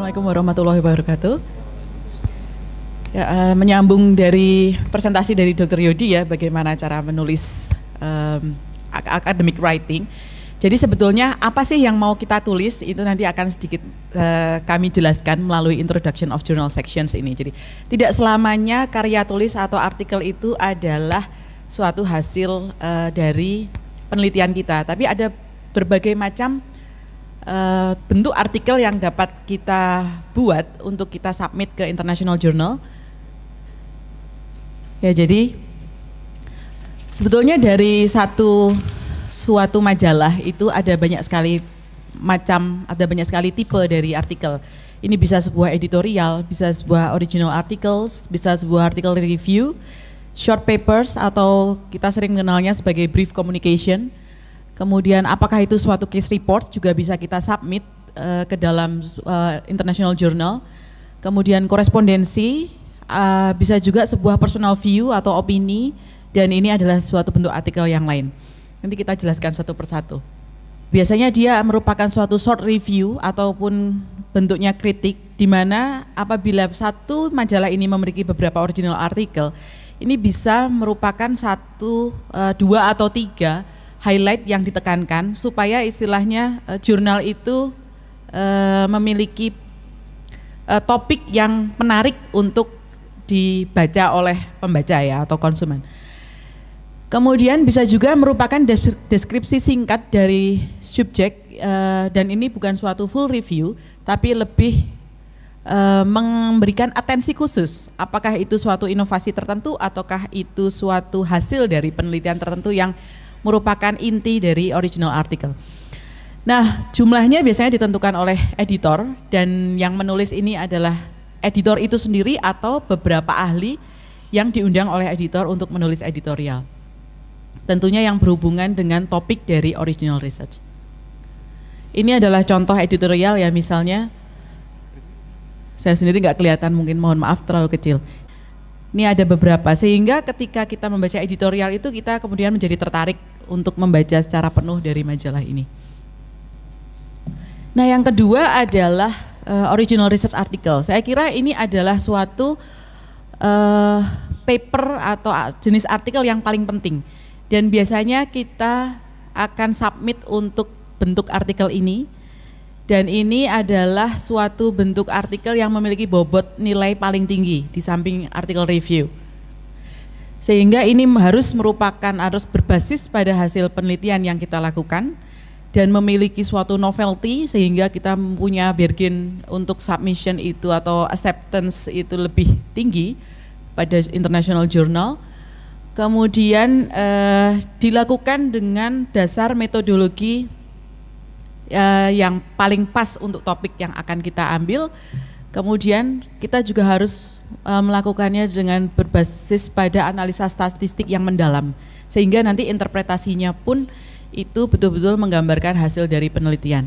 Assalamualaikum warahmatullahi wabarakatuh. Ya, menyambung dari presentasi dari Dr. Yodi ya, bagaimana cara menulis academic writing. Jadi sebetulnya apa sih yang mau kita tulis itu nanti akan sedikit kami jelaskan melalui introduction of journal sections ini. Jadi tidak selamanya karya tulis atau artikel itu adalah suatu hasil dari penelitian kita, tapi ada berbagai macam bentuk artikel yang dapat kita buat untuk kita submit ke international journal. Ya, jadi sebetulnya dari suatu majalah itu ada banyak sekali tipe dari artikel. Ini bisa sebuah editorial, bisa sebuah original articles, bisa sebuah artikel review, short papers atau kita sering mengenalnya sebagai brief communication. Kemudian apakah itu suatu case report juga bisa kita submit ke dalam international journal. Kemudian korespondensi, bisa juga sebuah personal view atau opini, dan ini adalah suatu bentuk artikel yang lain. Nanti kita jelaskan satu persatu. Biasanya dia merupakan suatu short review ataupun bentuknya kritik, di mana apabila satu majalah ini memiliki beberapa original artikel, ini bisa merupakan dua atau tiga highlight yang ditekankan supaya istilahnya jurnal itu memiliki topik yang menarik untuk dibaca oleh pembaca ya atau konsumen. Kemudian bisa juga merupakan deskripsi singkat dari subjek, dan ini bukan suatu full review tapi lebih memberikan atensi khusus, apakah itu suatu inovasi tertentu ataukah itu suatu hasil dari penelitian tertentu yang merupakan inti dari original article. Nah, jumlahnya biasanya ditentukan oleh editor, dan yang menulis ini adalah editor itu sendiri atau beberapa ahli yang diundang oleh editor untuk menulis editorial. Tentunya yang berhubungan dengan topik dari original research. Ini adalah contoh editorial ya, misalnya saya sendiri nggak kelihatan, mungkin mohon maaf terlalu kecil. Ini ada beberapa, sehingga ketika kita membaca editorial itu kita kemudian menjadi tertarik untuk membaca secara penuh dari majalah ini. Nah, yang kedua adalah original research article. Saya kira ini adalah suatu paper atau jenis artikel yang paling penting, dan biasanya kita akan submit untuk bentuk artikel ini, dan ini adalah suatu bentuk artikel yang memiliki bobot nilai paling tinggi di samping artikel review, sehingga ini harus berbasis pada hasil penelitian yang kita lakukan dan memiliki suatu novelty, sehingga kita punya bargain untuk submission itu atau acceptance itu lebih tinggi pada international journal. Kemudian dilakukan dengan dasar metodologi yang paling pas untuk topik yang akan kita ambil. Kemudian kita juga harus melakukannya dengan berbasis pada analisa statistik yang mendalam, sehingga nanti interpretasinya pun itu betul-betul menggambarkan hasil dari penelitian.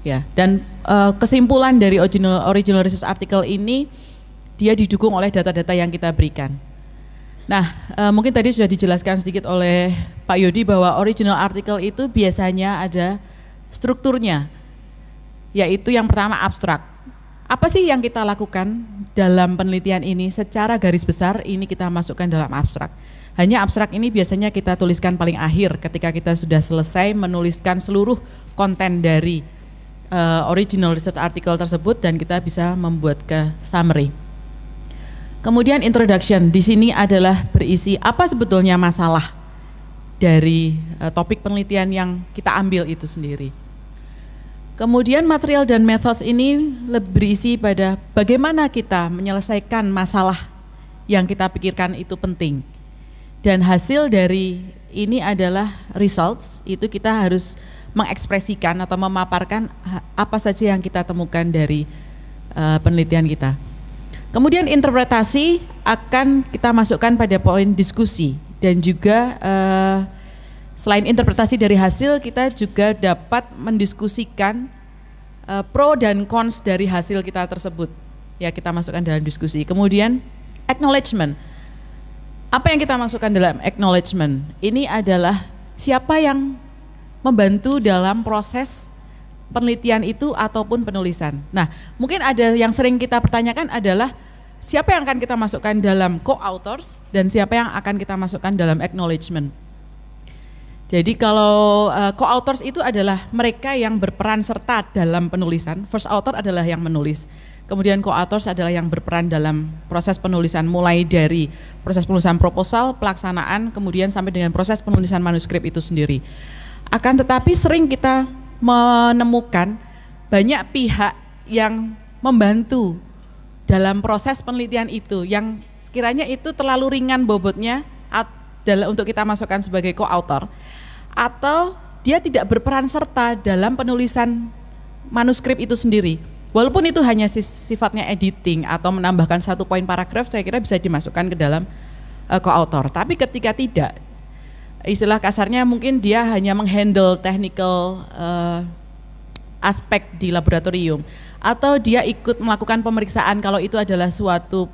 Ya, dan kesimpulan dari original research article ini dia didukung oleh data-data yang kita berikan. Nah, mungkin tadi sudah dijelaskan sedikit oleh Pak Yodi bahwa original article itu biasanya ada strukturnya, yaitu yang pertama abstrak. Apa sih yang kita lakukan dalam penelitian ini? Secara garis besar ini kita masukkan dalam abstrak. Hanya abstrak ini biasanya kita tuliskan paling akhir ketika kita sudah selesai menuliskan seluruh konten dari original research article tersebut, dan kita bisa membuat ke summary. Kemudian introduction, di sini adalah berisi apa sebetulnya masalah dari topik penelitian yang kita ambil itu sendiri. Kemudian material dan methods ini berisi pada bagaimana kita menyelesaikan masalah yang kita pikirkan itu penting. Dan hasil dari ini adalah results, itu kita harus mengekspresikan atau memaparkan apa saja yang kita temukan dari penelitian kita. Kemudian interpretasi akan kita masukkan pada poin diskusi, dan juga selain interpretasi dari hasil, kita juga dapat mendiskusikan pro dan cons dari hasil kita tersebut. Ya, kita masukkan dalam diskusi. Kemudian acknowledgement. Apa yang kita masukkan dalam acknowledgement? Ini adalah siapa yang membantu dalam proses penelitian itu ataupun penulisan. Nah, mungkin ada yang sering kita pertanyakan adalah siapa yang akan kita masukkan dalam co-authors dan siapa yang akan kita masukkan dalam acknowledgement. Jadi kalau co-authors itu adalah mereka yang berperan serta dalam penulisan. First author adalah yang menulis. Kemudian co-authors adalah yang berperan dalam proses penulisan, mulai dari proses penulisan proposal, pelaksanaan, kemudian sampai dengan proses penulisan manuskrip itu sendiri. Akan tetapi sering kita menemukan banyak pihak yang membantu dalam proses penelitian itu, yang sekiranya itu terlalu ringan bobotnya untuk kita masukkan sebagai co-author, atau dia tidak berperan serta dalam penulisan manuskrip itu sendiri. Walaupun itu hanya sifatnya editing atau menambahkan satu poin paragraf, saya kira bisa dimasukkan ke dalam co-author. Tapi ketika tidak, istilah kasarnya mungkin dia hanya menghandle technical aspek di laboratorium, atau dia ikut melakukan pemeriksaan kalau itu adalah suatu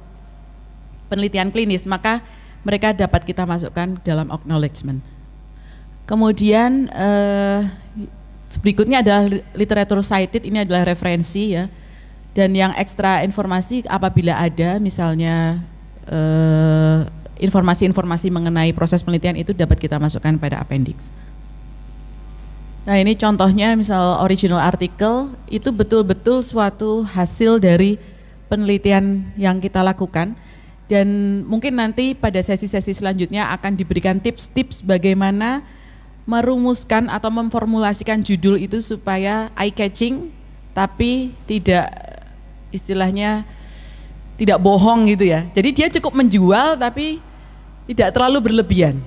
penelitian klinis, maka mereka dapat kita masukkan dalam acknowledgement. Kemudian berikutnya adalah literature cited, ini adalah referensi ya, dan yang ekstra informasi apabila ada misalnya informasi-informasi mengenai proses penelitian itu dapat kita masukkan pada appendix. Nah ini contohnya, misal original article itu betul-betul suatu hasil dari penelitian yang kita lakukan, dan mungkin nanti pada sesi-sesi selanjutnya akan diberikan tips-tips bagaimana merumuskan atau memformulasikan judul itu supaya eye-catching tapi tidak istilahnya tidak bohong gitu ya. Jadi dia cukup menjual tapi tidak terlalu berlebihan.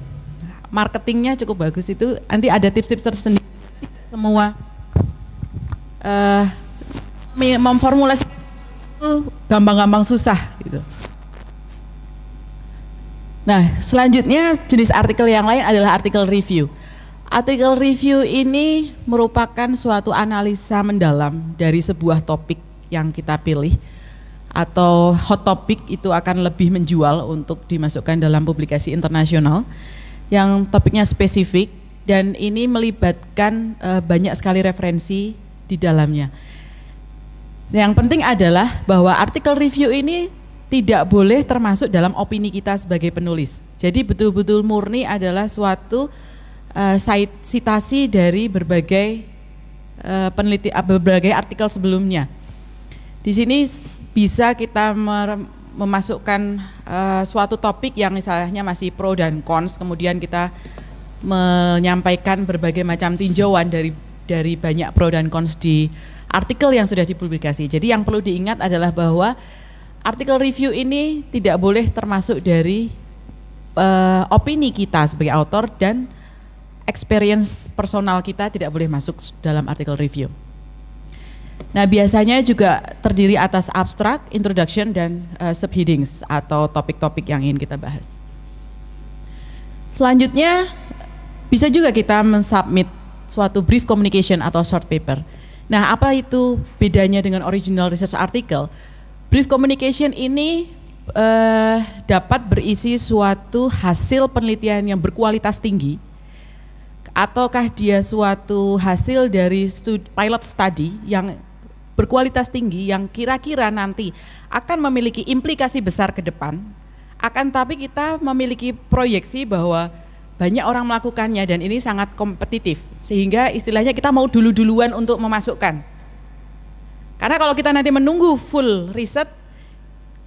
Marketingnya cukup bagus, itu nanti ada tips-tips tersendiri. Semua memformulasikan itu gampang-gampang susah gitu. Nah selanjutnya jenis artikel yang lain adalah artikel review. Artikel review ini merupakan suatu analisa mendalam dari sebuah topik yang kita pilih, atau hot topic itu akan lebih menjual untuk dimasukkan dalam publikasi internasional yang topiknya spesifik, dan ini melibatkan banyak sekali referensi di dalamnya. Yang penting adalah bahwa artikel review ini tidak boleh termasuk dalam opini kita sebagai penulis. Jadi betul-betul murni adalah suatu citasi dari berbagai berbagai artikel sebelumnya. Di sini bisa kita memasukkan suatu topik yang misalnya masih pro dan cons, kemudian kita menyampaikan berbagai macam tinjauan dari banyak pro dan cons di artikel yang sudah dipublikasi. Jadi yang perlu diingat adalah bahwa artikel review ini tidak boleh termasuk dari opini kita sebagai author, dan experience personal kita tidak boleh masuk dalam artikel review. Nah biasanya juga terdiri atas abstrak, introduction, dan subheadings atau topik-topik yang ingin kita bahas. Selanjutnya bisa juga kita mensubmit suatu brief communication atau short paper. Nah apa itu bedanya dengan original research article? Brief communication ini dapat berisi suatu hasil penelitian yang berkualitas tinggi, ataukah dia suatu hasil dari pilot study yang berkualitas tinggi yang kira-kira nanti akan memiliki implikasi besar ke depan, akan tapi kita memiliki proyeksi bahwa banyak orang melakukannya dan ini sangat kompetitif, sehingga istilahnya kita mau dulu-duluan untuk memasukkan. Karena kalau kita nanti menunggu full riset,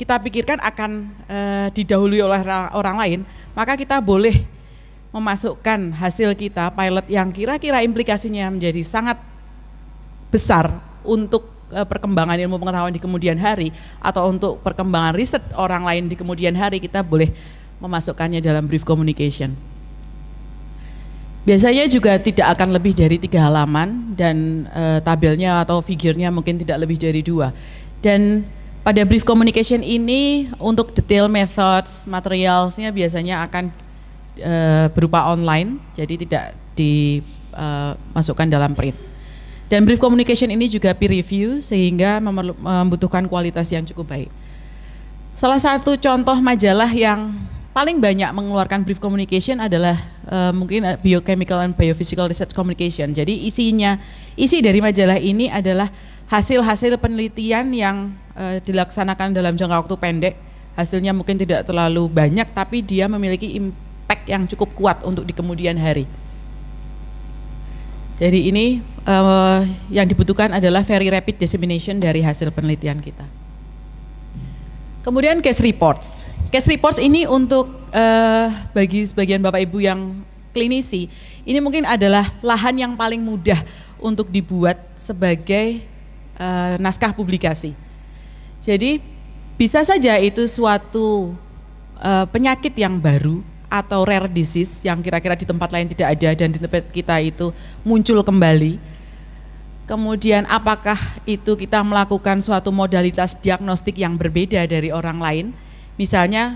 kita pikirkan akan didahului oleh orang lain, maka kita boleh memasukkan hasil kita pilot yang kira-kira implikasinya menjadi sangat besar untuk perkembangan ilmu pengetahuan di kemudian hari, atau untuk perkembangan riset orang lain di kemudian hari, kita boleh memasukkannya dalam brief communication. Biasanya juga tidak akan lebih dari 3 halaman, dan tabelnya atau figurnya mungkin tidak lebih dari 2. Dan pada brief communication ini untuk detail methods, materialsnya biasanya akan berupa online, jadi tidak dimasukkan dalam print. Dan brief communication ini juga peer review, sehingga membutuhkan kualitas yang cukup baik. Salah satu contoh majalah yang paling banyak mengeluarkan brief communication adalah mungkin Biochemical and Biophysical Research Communication. Jadi isi dari majalah ini adalah hasil-hasil penelitian yang dilaksanakan dalam jangka waktu pendek. Hasilnya mungkin tidak terlalu banyak, tapi dia memiliki impact yang cukup kuat untuk di kemudian hari. Jadi ini yang dibutuhkan adalah very rapid dissemination dari hasil penelitian kita. Kemudian case reports. Case reports ini untuk bagi sebagian Bapak Ibu yang klinisi, ini mungkin adalah lahan yang paling mudah untuk dibuat sebagai naskah publikasi. Jadi bisa saja itu suatu penyakit yang baru atau rare disease yang kira-kira di tempat lain tidak ada dan di tempat kita itu muncul kembali. Kemudian apakah itu kita melakukan suatu modalitas diagnostik yang berbeda dari orang lain. Misalnya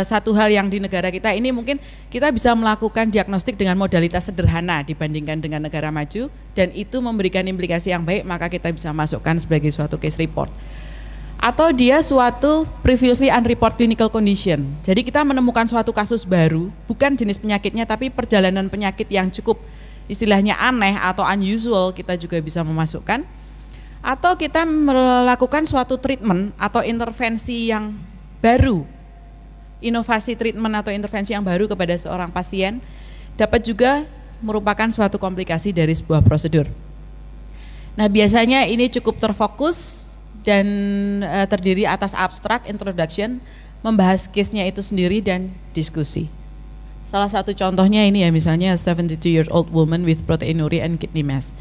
satu hal yang di negara kita ini mungkin kita bisa melakukan diagnostik dengan modalitas sederhana dibandingkan dengan negara maju, dan itu memberikan implikasi yang baik, maka kita bisa masukkan sebagai suatu case report. Atau dia suatu previously unreported clinical condition. Jadi kita menemukan suatu kasus baru, bukan jenis penyakitnya tapi perjalanan penyakit yang cukup istilahnya aneh atau unusual, kita juga bisa memasukkan. Atau kita melakukan suatu treatment atau intervensi yang baru, inovasi treatment atau intervensi yang baru kepada seorang pasien, dapat juga merupakan suatu komplikasi dari sebuah prosedur. Nah biasanya ini cukup terfokus dan terdiri atas abstrak, introduction, membahas case-nya itu sendiri dan diskusi. Salah satu contohnya ini ya, misalnya 72-year-old woman with proteinuria and kidney mass.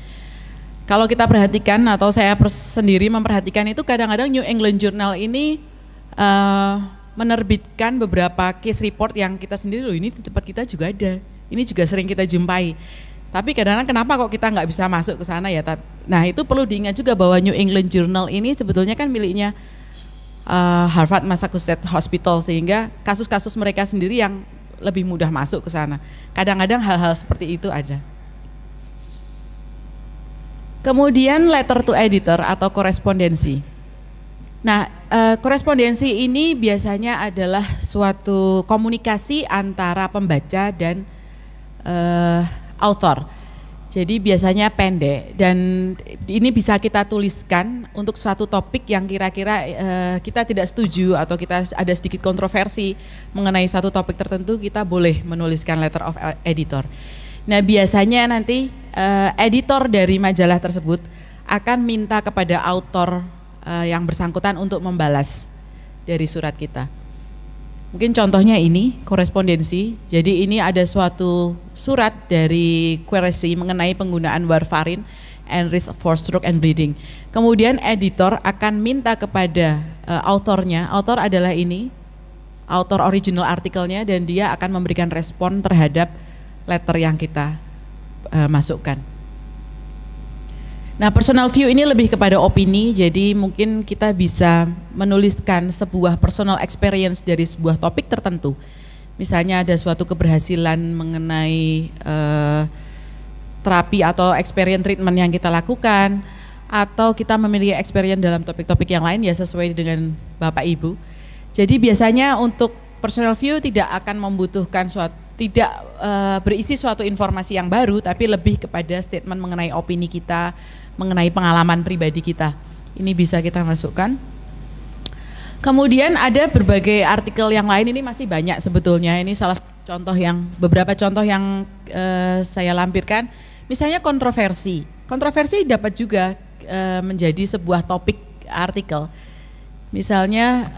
Kalau kita perhatikan atau saya sendiri memperhatikan itu, kadang-kadang New England Journal ini menerbitkan beberapa case report yang kita sendiri, loh ini di tempat kita juga ada, ini juga sering kita jumpai. Tapi kadang-kadang kenapa kok kita nggak bisa masuk ke sana ya? Nah itu perlu diingat juga bahwa New England Journal ini sebetulnya kan miliknya Harvard Massachusetts Hospital, sehingga kasus-kasus mereka sendiri yang lebih mudah masuk ke sana. Kadang-kadang hal-hal seperti itu ada. Kemudian letter to editor atau korespondensi. Nah, korespondensi ini biasanya adalah suatu komunikasi antara pembaca dan author. Jadi biasanya pendek dan ini bisa kita tuliskan untuk suatu topik yang kira-kira kita tidak setuju atau kita ada sedikit kontroversi mengenai satu topik tertentu, kita boleh menuliskan letter of editor. Nah, biasanya nanti editor dari majalah tersebut akan minta kepada author yang bersangkutan untuk membalas dari surat kita. Mungkin contohnya ini korespondensi. Jadi ini ada suatu surat dari query mengenai penggunaan warfarin and risk for stroke and bleeding. Kemudian editor akan minta kepada autornya, author adalah ini, author original artikelnya, dan dia akan memberikan respon terhadap letter yang kita masukkan. Nah, personal view ini lebih kepada opini, jadi mungkin kita bisa menuliskan sebuah personal experience dari sebuah topik tertentu. Misalnya ada suatu keberhasilan mengenai terapi atau experience treatment yang kita lakukan, atau kita memiliki experience dalam topik-topik yang lain ya sesuai dengan Bapak Ibu. Jadi biasanya untuk personal view tidak akan membutuhkan tidak berisi suatu informasi yang baru, tapi lebih kepada statement mengenai opini kita, mengenai pengalaman pribadi kita. Ini bisa kita masukkan. Kemudian ada berbagai artikel yang lain, ini masih banyak sebetulnya. Ini salah satu contoh beberapa contoh yang saya lampirkan. Misalnya kontroversi. Kontroversi dapat juga menjadi sebuah topik artikel. Misalnya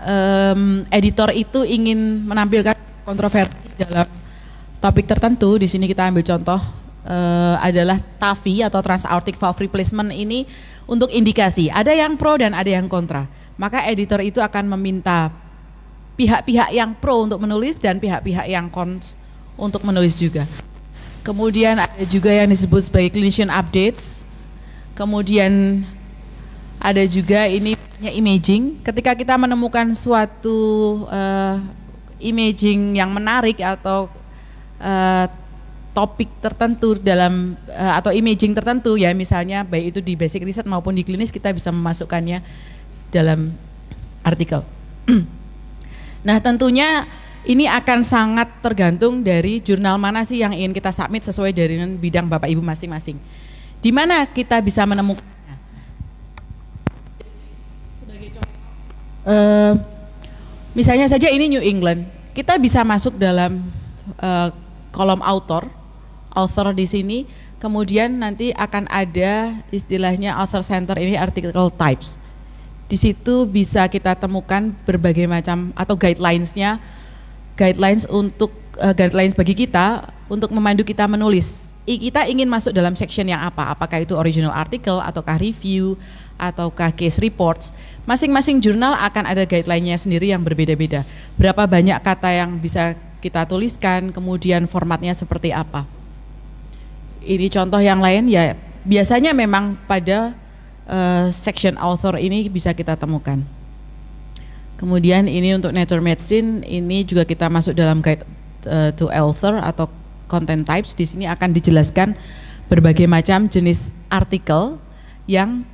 editor itu ingin menampilkan kontroversi dalam topik tertentu. Di sini kita ambil contoh adalah TAVI atau Trans-Aortic Valve Replacement ini untuk indikasi. Ada yang pro dan ada yang kontra. Maka editor itu akan meminta pihak-pihak yang pro untuk menulis dan pihak-pihak yang cons untuk menulis juga. Kemudian ada juga yang disebut sebagai clinician updates. Kemudian ada juga ini imaging. Ketika kita menemukan suatu imaging yang menarik atau topik tertentu dalam atau imaging tertentu ya, misalnya baik itu di basic research maupun di klinis, kita bisa memasukkannya dalam artikel. Nah, tentunya Ini akan sangat tergantung dari jurnal mana sih yang ingin kita submit sesuai dengan bidang Bapak Ibu masing-masing. Di mana kita bisa menemukannya? Sebagai contoh, misalnya saja ini New England, kita bisa masuk dalam kolom author di sini, kemudian nanti akan ada istilahnya author center ini article types. Di situ bisa kita temukan berbagai macam atau guidelines untuk guidelines bagi kita untuk memandu kita menulis. Kita ingin masuk dalam section yang apa? Apakah itu original article ataukah review ataukah case reports? Masing-masing jurnal akan ada guideline-nya sendiri yang berbeda-beda. Berapa banyak kata yang bisa kita tuliskan, kemudian formatnya seperti apa. Ini contoh yang lain ya, biasanya memang pada section author ini bisa kita temukan. Kemudian ini untuk Nature Medicine, ini juga kita masuk dalam guide to author atau content types. Di sini akan dijelaskan berbagai macam jenis artikel yang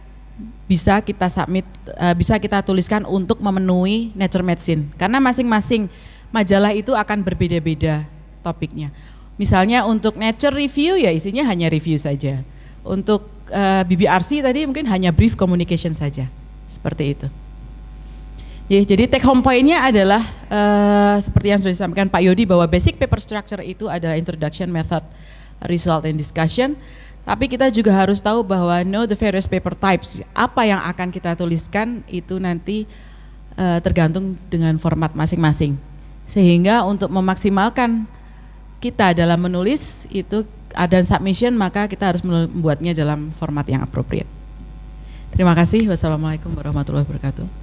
bisa kita submit, bisa kita tuliskan untuk memenuhi Nature Medicine. Karena masing-masing majalah itu akan berbeda-beda topiknya. Misalnya untuk Nature Review ya isinya hanya review saja. Untuk BBRC tadi mungkin hanya brief communication saja, seperti itu. Ya, jadi take home point-nya adalah seperti yang sudah disampaikan Pak Yodi bahwa basic paper structure itu adalah introduction, method, result, and discussion. Tapi kita juga harus tahu bahwa know the various paper types. Apa yang akan kita tuliskan itu nanti tergantung dengan format masing-masing. Sehingga untuk memaksimalkan kita dalam menulis itu ada submission, maka kita harus membuatnya dalam format yang appropriate. Terima kasih. Wassalamualaikum warahmatullahi wabarakatuh.